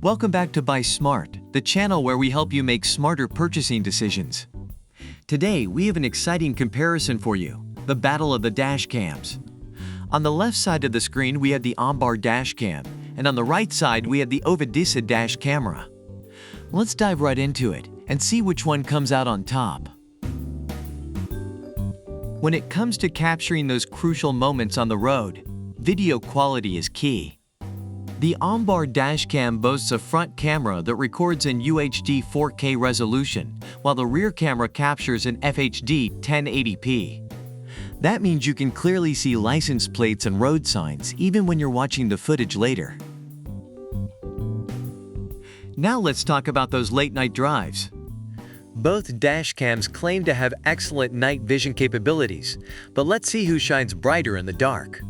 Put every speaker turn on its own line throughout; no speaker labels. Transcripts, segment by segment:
Welcome back to Buy Smart, the channel where we help you make smarter purchasing decisions. Today, we have an exciting comparison for you, the battle of the dash cams. On the left side of the screen, we have the OnBar dash cam, and on the right side, we have the Ovedisa dash camera. Let's dive right into it and see which one comes out on top. When it comes to capturing those crucial moments on the road, video quality is key. The OnBar dashcam boasts a front camera that records in UHD 4K resolution, while the rear camera captures in FHD 1080p. That means you can clearly see license plates and road signs even when you're watching the footage later. Now let's talk about those late-night drives. Both dashcams claim to have excellent night vision capabilities, but let's see who shines brighter in the dark.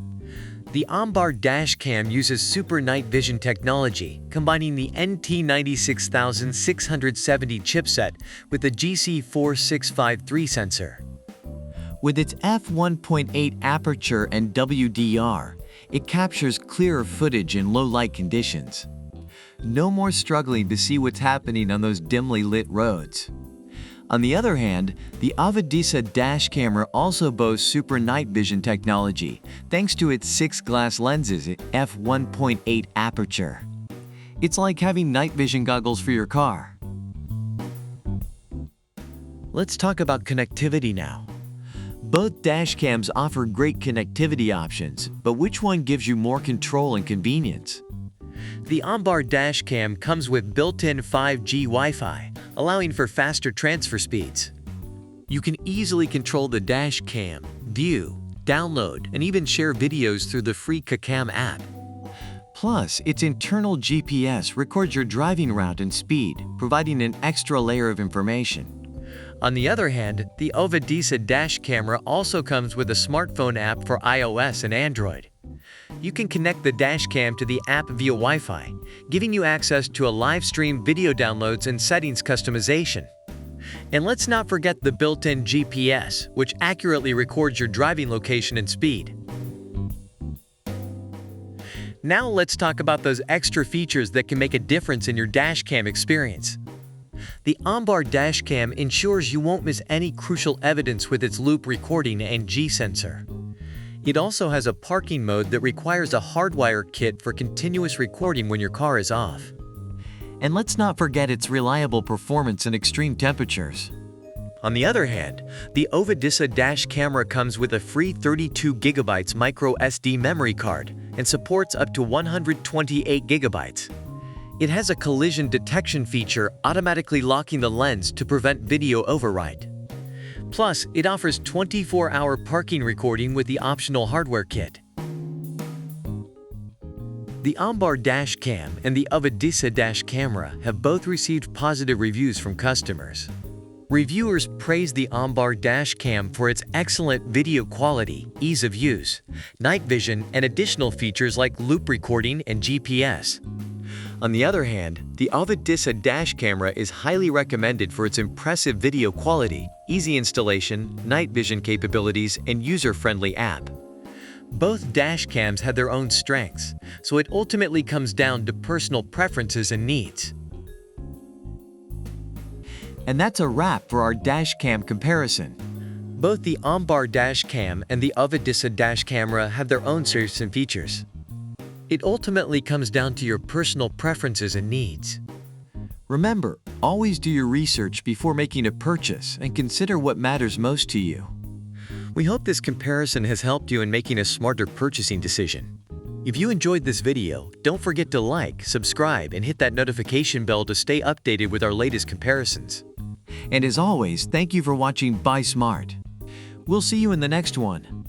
The OnBar dashcam uses Super Night Vision technology, combining the NT96670 chipset with the GC4653 sensor. With its f1.8 aperture and WDR, it captures clearer footage in low-light conditions. No more struggling to see what's happening on those dimly lit roads. On the other hand, the Ovedisa dash camera also boasts Super Night Vision technology, thanks to its 6 glass lenses at f1.8 aperture. It's like having night vision goggles for your car. Let's talk about connectivity now. Both dashcams offer great connectivity options, but which one gives you more control and convenience? The OnBar dashcam comes with built-in 5G Wi-Fi, allowing for faster transfer speeds. You can easily control the dashcam, view, download, and even share videos through the free Kakam app. Plus, its internal GPS records your driving route and speed, providing an extra layer of information. On the other hand, the Ovedisa dash camera also comes with a smartphone app for iOS and Android. You can connect the dashcam to the app via Wi-Fi, giving you access to a live stream video downloads and settings customization. And let's not forget the built-in GPS, which accurately records your driving location and speed. Now let's talk about those extra features that can make a difference in your dashcam experience. The OnBar dashcam ensures you won't miss any crucial evidence with its loop recording and G-sensor. It also has a parking mode that requires a hardwire kit for continuous recording when your car is off. And let's not forget its reliable performance in extreme temperatures. On the other hand, the Ovedisa dash camera comes with a free 32GB micro SD memory card and supports up to 128 GB. It has a collision detection feature automatically locking the lens to prevent video overwrite. Plus, it offers 24-hour parking recording with the optional hardware kit. The OnBar dashcam and the Ovedisa dash camera have both received positive reviews from customers. Reviewers praise the OnBar dashcam for its excellent video quality, ease of use, night vision, and additional features like loop recording and GPS. On the other hand, the Ovedisa dash camera is highly recommended for its impressive video quality, easy installation, night vision capabilities, and user-friendly app. Both dash cams have their own strengths, so it ultimately comes down to personal preferences and needs. And that's a wrap for our dash cam comparison. Both the OnBar dash cam and the Ovedisa dash camera have their own strengths and features. It ultimately comes down to your personal preferences and needs. Remember, always do your research before making a purchase and consider what matters most to you. We hope this comparison has helped you in making a smarter purchasing decision. If you enjoyed this video, don't forget to like, subscribe, and hit that notification bell to stay updated with our latest comparisons. And as always, thank you for watching Buy Smart. We'll see you in the next one.